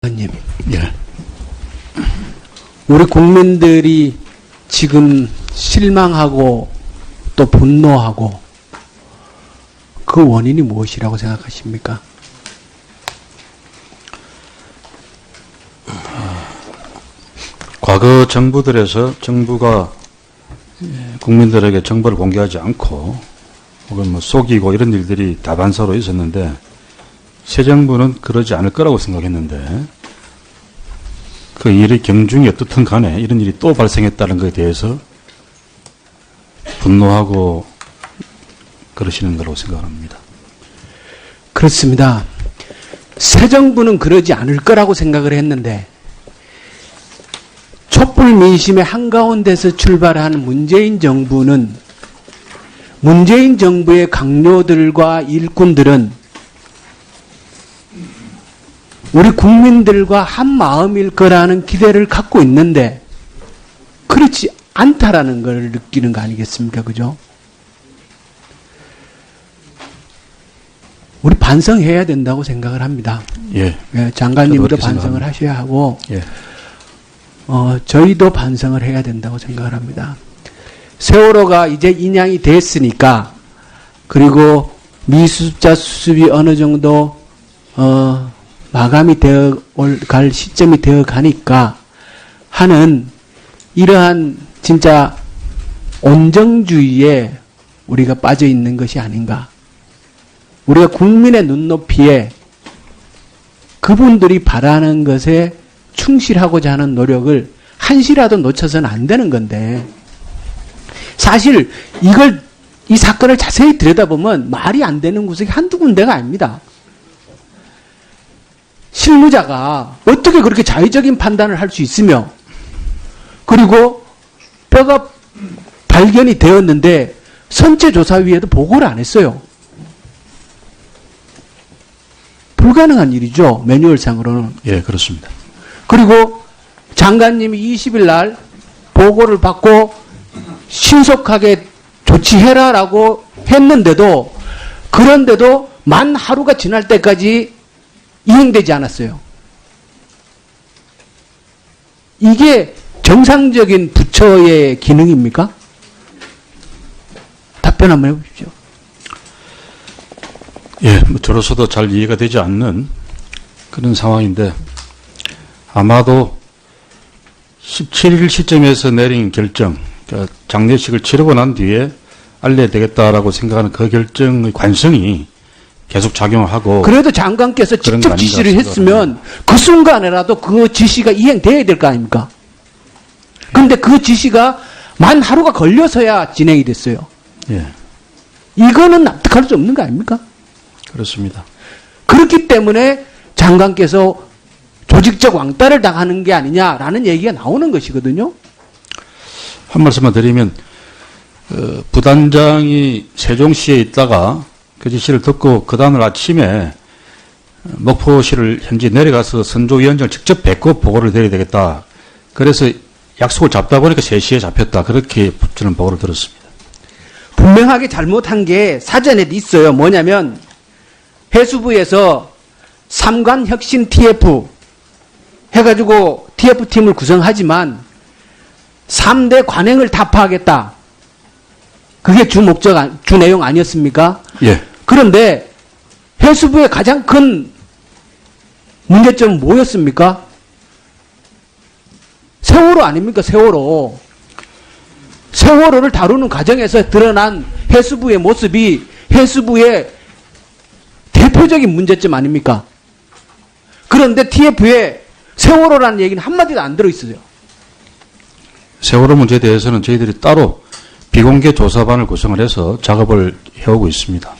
님, 예. 우리 국민들이 지금 실망하고 또 분노하고 그 원인이 무엇이라고 생각하십니까? 과거 정부들에서 정부가 국민들에게 정보를 공개하지 않고 혹은 뭐 속이고 이런 일들이 다반사로 있었는데 새 정부는 그러지 않을 거라고 생각했는데 그 일의 경중이 어떻든 간에 이런 일이 또 발생했다는 것에 대해서 분노하고 그러시는 거라고 생각합니다. 그렇습니다. 새 정부는 그러지 않을 거라고 생각을 했는데 촛불 민심의 한가운데서 출발한 문재인 정부는 문재인 정부의 강요들과 일꾼들은 우리 국민들과 한 마음일 거라는 기대를 갖고 있는데 그렇지 않다라는 걸 느끼는 거 아니겠습니까? 그죠? 우리 반성해야 된다고 생각을 합니다. 예. 예, 장관님도 그렇게 반성을 생각합니다. 하셔야 하고 예. 저희도 반성을 해야 된다고 생각을 합니다. 세월호가 이제 인양이 됐으니까 그리고 미수습자 수습이 어느 정도 마감이 되어 갈 시점이 되어 가니까 하는 이러한 진짜 온정주의에 우리가 빠져 있는 것이 아닌가. 우리가 국민의 눈높이에 그분들이 바라는 것에 충실하고자 하는 노력을 한시라도 놓쳐서는 안 되는 건데 사실 이 사건을 자세히 들여다보면 말이 안 되는 구석이 한두 군데가 아닙니다. 실무자가 어떻게 그렇게 자의적인 판단을 할 수 있으며 그리고 뼈가 발견이 되었는데 선체조사위에도 보고를 안 했어요. 불가능한 일이죠. 매뉴얼상으로는. 예, 그렇습니다. 그리고 장관님이 20일 날 보고를 받고 신속하게 조치해라라고 했는데도 그런데도 만 하루가 지날 때까지 이행되지 않았어요. 이게 정상적인 부처의 기능입니까? 답변 한번 해보십시오. 예, 뭐 저로서도 잘 이해가 되지 않는 그런 상황인데 아마도 17일 시점에서 내린 결정, 그러니까 장례식을 치르고 난 뒤에 알려야 되겠다라고 생각하는 그 결정의 관성이 계속 작용하고 그래도 장관께서 그런 직접 거 아닌가 지시를 했으면 그 순간에라도 그 지시가 이행돼야 될 거 아닙니까? 근데 그 지시가 만 하루가 걸려서야 진행이 됐어요. 예, 이거는 납득할 수 없는 거 아닙니까? 그렇습니다. 그렇기 때문에 장관께서 조직적 왕따를 당하는 게 아니냐라는 얘기가 나오는 것이거든요. 한 말씀만 드리면 부단장이 세종시에 있다가 그 지시를 듣고 그 다음날 아침에 목포시를 현지 내려가서 선조위원장을 직접 뵙고 보고를 드려야 되겠다. 그래서 약속을 잡다 보니까 3시에 잡혔다. 그렇게 저는 보고를 들었습니다. 분명하게 잘못한 게 사전에 있어요. 뭐냐면 해수부에서 삼관혁신 TF 해가지고 TF팀을 구성하지만 3대 관행을 다 파하겠다. 그게 주 목적, 주 내용 아니었습니까? 예. 그런데 해수부의 가장 큰 문제점은 뭐였습니까? 세월호 아닙니까? 세월호. 세월호를 다루는 과정에서 드러난 해수부의 모습이 해수부의 대표적인 문제점 아닙니까? 그런데 TF에 세월호라는 얘기는 한마디도 안 들어있어요. 세월호 문제에 대해서는 저희들이 따로 비공개 조사반을 구성을 해서 작업을 해오고 있습니다.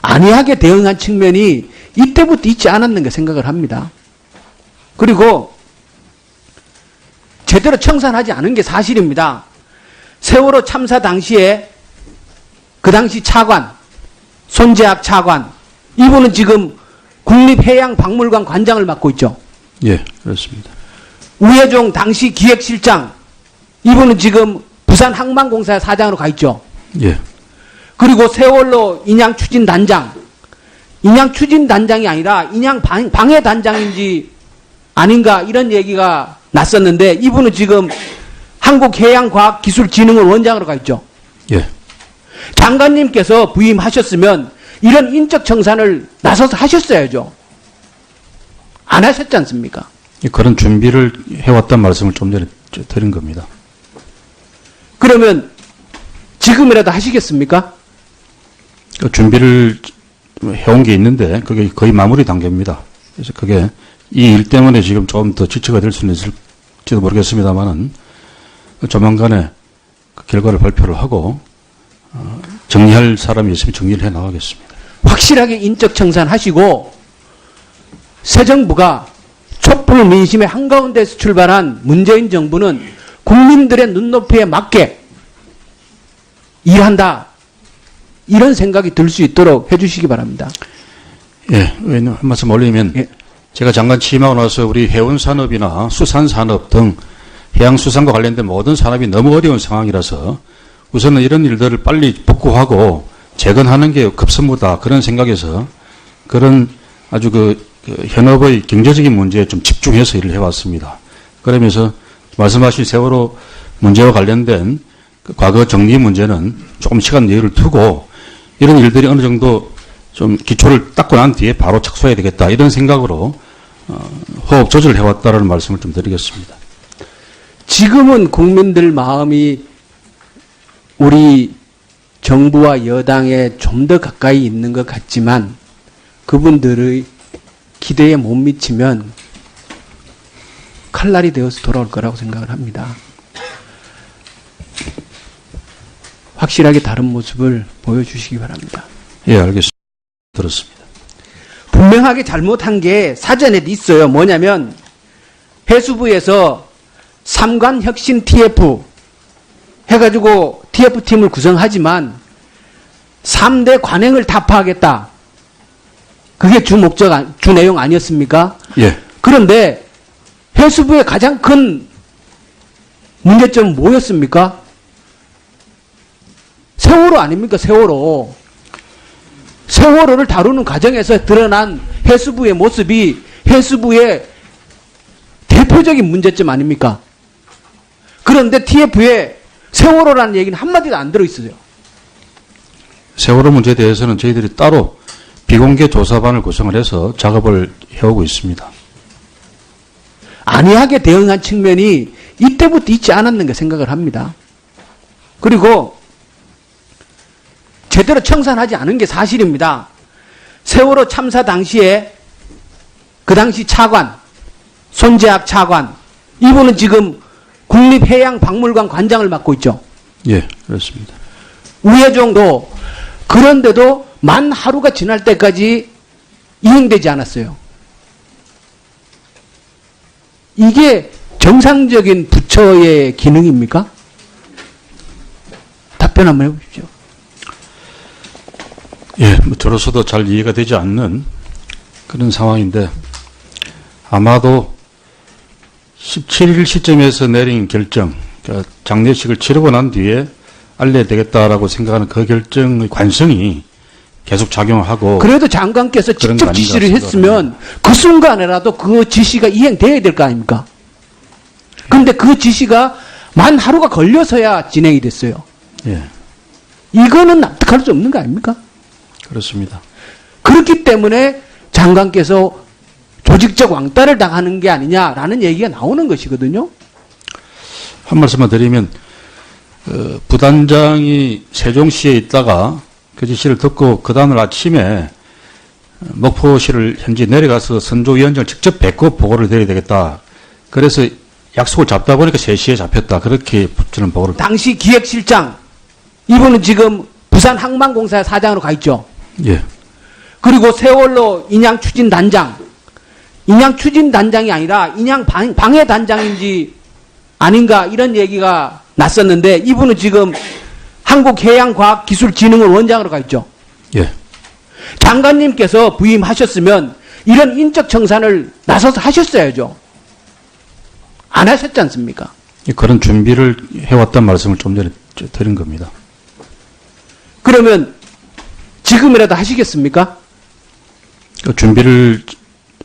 안이하게 대응한 측면이 이때부터 있지 않았는가 생각을 합니다. 그리고 제대로 청산하지 않은 게 사실입니다. 세월호 참사 당시에 그 당시 차관, 손재학 차관, 이분은 지금 국립해양박물관 관장을 맡고 있죠. 예, 그렇습니다. 우혜종 당시 기획실장, 이분은 지금 부산항만공사 사장으로 가 있죠. 예. 그리고 세월호 인양 추진 단장, 인양 추진 단장이 아니라 인양 방해 단장인지 아닌가 이런 얘기가 났었는데 이분은 지금 한국해양과학기술진흥원 원장으로 가 있죠. 예. 장관님께서 부임하셨으면 이런 인적 청산을 나서서 하셨어야죠. 안 하셨지 않습니까? 그런 준비를 해왔단 말씀을 좀 전에 드린 겁니다. 그러면 지금이라도 하시겠습니까? 그 준비를 해온 게 있는데 그게 거의 마무리 단계입니다. 그래서 그게 이 일 때문에 지금 조금 더 지체가 될 수는 있을지도 모르겠습니다만은 조만간에 그 결과를 발표를 하고 정리할 사람이 있으면 정리를 해 나가겠습니다. 확실하게 인적 청산하시고 새 정부가 촛불 민심의 한가운데서 출발한 문재인 정부는 국민들의 눈높이에 맞게 일한다. 이런 생각이 들 수 있도록 해주시기 바랍니다. 예, 의원님 한 말씀 올리면 예. 제가 장관 취임하고 나서 우리 해운산업이나 수산산업 등 해양수산과 관련된 모든 산업이 너무 어려운 상황이라서 우선은 이런 일들을 빨리 복구하고 재건하는 게 급선무다 그런 생각에서 그런 아주 그 현업의 경제적인 문제에 좀 집중해서 일을 해왔습니다. 그러면서 말씀하신 세월호 문제와 관련된 그 과거 정리 문제는 조금 시간 여유를 두고 이런 일들이 어느 정도 좀 기초를 닦고 난 뒤에 바로 착수해야 되겠다 이런 생각으로 호흡 조절을 해왔다라는 말씀을 좀 드리겠습니다. 지금은 국민들 마음이 우리 정부와 여당에 좀 더 가까이 있는 것 같지만 그분들의 기대에 못 미치면 칼날이 되어서 돌아올 거라고 생각을 합니다. 확실하게 다른 모습을 보여주시기 바랍니다. 예, 알겠습니다. 들었습니다. 분명하게 잘못한 게 사전에 있어요. 뭐냐면 해수부에서 삼관혁신 TF 해가지고 TF팀을 구성하지만 3대 관행을 타파하겠다. 그게 주 목적, 주 내용 아니었습니까? 예. 그런데 해수부의 가장 큰 문제점은 뭐였습니까? 세월호 아닙니까? 세월호. 세월호를 다루는 과정에서 드러난 해수부의 모습이 해수부의 대표적인 문제점 아닙니까? 그런데 TF에 세월호라는 얘기는 한마디도 안 들어있어요. 세월호 문제에 대해서는 저희들이 따로 비공개 조사반을 구성을 해서 작업을 해오고 있습니다. 안이하게 대응한 측면이 이때부터 있지 않았는가 생각을 합니다. 그리고 제대로 청산하지 않은 게 사실입니다. 세월호 참사 당시에 그 당시 차관, 손재학 차관, 이분은 지금 국립해양박물관 관장을 맡고 있죠. 예, 그렇습니다. 우회정도 그런데도 만 하루가 지날 때까지 이행되지 않았어요. 이게 정상적인 부처의 기능입니까? 답변 한번 해보십시오. 예, 뭐 저로서도 잘 이해가 되지 않는 그런 상황인데 아마도 17일 시점에서 내린 결정, 그러니까 장례식을 치르고 난 뒤에 알려야 되겠다라고 생각하는 그 결정의 관성이 계속 작용하고 그래도 장관께서 그런 직접 거 아닌가 지시를 생각을 했으면 그 순간에라도 그 지시가 이행돼야 될 거 아닙니까? 그런데 그 지시가 만 하루가 걸려서야 진행이 됐어요. 예, 이거는 납득할 수 없는 거 아닙니까? 그렇습니다. 그렇기 때문에 장관께서 조직적 왕따를 당하는 게 아니냐라는 얘기가 나오는 것이거든요. 한 말씀만 드리면 부단장이 세종시에 있다가 그 지시를 듣고 그 다음날 아침에 목포시를 현지 내려가서 선조위원장을 직접 뵙고 보고를 드려야 되겠다. 그래서 약속을 잡다 보니까 3시에 잡혔다. 그렇게 저는 보고를. 당시 기획실장, 이분은 지금 부산항만공사 사장으로 가 있죠. 예. 그리고 세월호 인양추진단장, 인양추진단장이 아니라 인양방해단장인지 아닌가 이런 얘기가 났었는데 이분은 지금 한국해양과학기술진흥원 원장으로 가 있죠. 예. 장관님께서 부임하셨으면 이런 인적 청산을 나서서 하셨어야죠. 안 하셨지 않습니까? 그런 준비를 해왔단 말씀을 좀 전에 드린 겁니다. 그러면 지금이라도 하시겠습니까? 준비를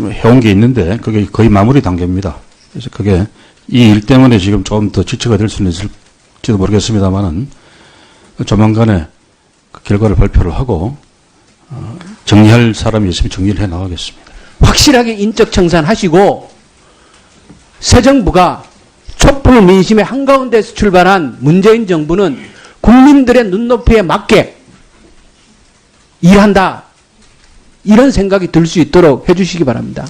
해온 게 있는데 그게 거의 마무리 단계입니다. 그래서 그게 이 일 때문에 지금 조금 더 지체가 될 수는 있을지도 모르겠습니다만은 조만간에 그 결과를 발표를 하고 정리할 사람이 있으면 정리를 해 나가겠습니다. 확실하게 인적 청산하시고 새 정부가 촛불 민심의 한가운데서 출발한 문재인 정부는 국민들의 눈높이에 맞게 일한다. 이런 생각이 들 수 있도록 해주시기 바랍니다.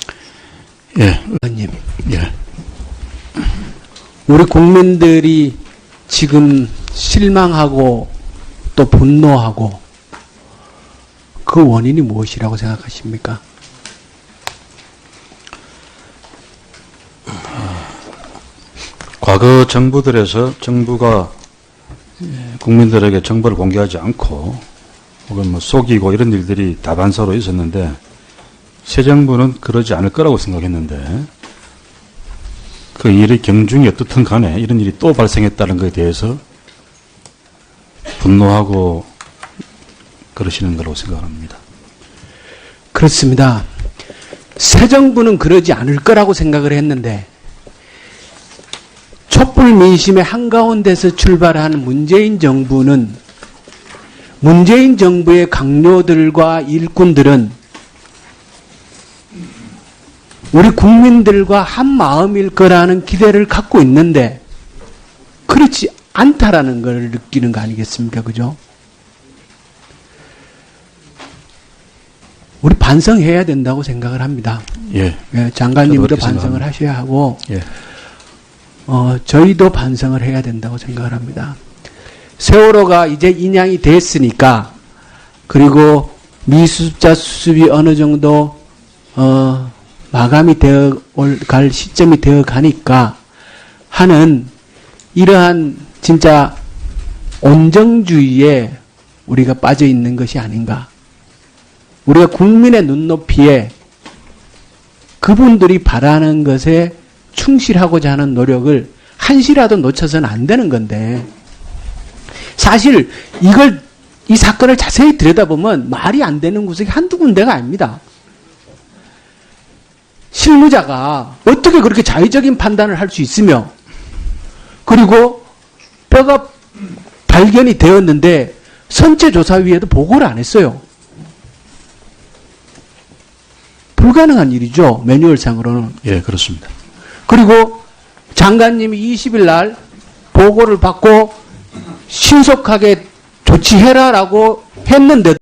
예, 의원님, 예. 우리 국민들이 지금 실망하고 또 분노하고 그 원인이 무엇이라고 생각하십니까? 과거 정부들에서 정부가 국민들에게 정보를 공개하지 않고 혹은 뭐 속이고 이런 일들이 다반사로 있었는데 새 정부는 그러지 않을 거라고 생각했는데 그 일의 경중이 어떻든 간에 이런 일이 또 발생했다는 것에 대해서 분노하고 그러시는 거라고 생각합니다. 그렇습니다. 새 정부는 그러지 않을 거라고 생각을 했는데 촛불 민심의 한가운데서 출발한 문재인 정부는 문재인 정부의 강요들과 일꾼들은 우리 국민들과 한 마음일 거라는 기대를 갖고 있는데 그렇지 않다라는 걸 느끼는 거 아니겠습니까? 그죠? 우리 반성해야 된다고 생각을 합니다. 예. 예, 장관님도 저도 그렇게 반성을 생각합니다. 하셔야 하고 예. 저희도 반성을 해야 된다고 생각을 합니다. 세월호가 이제 인양이 됐으니까 그리고 미수습자 수습이 어느 정도 마감이 되어 갈 시점이 되어 가니까 하는 이러한 진짜 온정주의에 우리가 빠져 있는 것이 아닌가. 우리가 국민의 눈높이에 그분들이 바라는 것에 충실하고자 하는 노력을 한시라도 놓쳐서는 안 되는 건데 사실 이 사건을 자세히 들여다보면 말이 안 되는 구석이 한두 군데가 아닙니다. 실무자가 어떻게 그렇게 자의적인 판단을 할 수 있으며 그리고 뼈가 발견이 되었는데 선체조사위에도 보고를 안 했어요. 불가능한 일이죠. 매뉴얼상으로는. 예, 그렇습니다. 그리고 장관님이 20일 날 보고를 받고 신속하게 조치해라라고 했는데도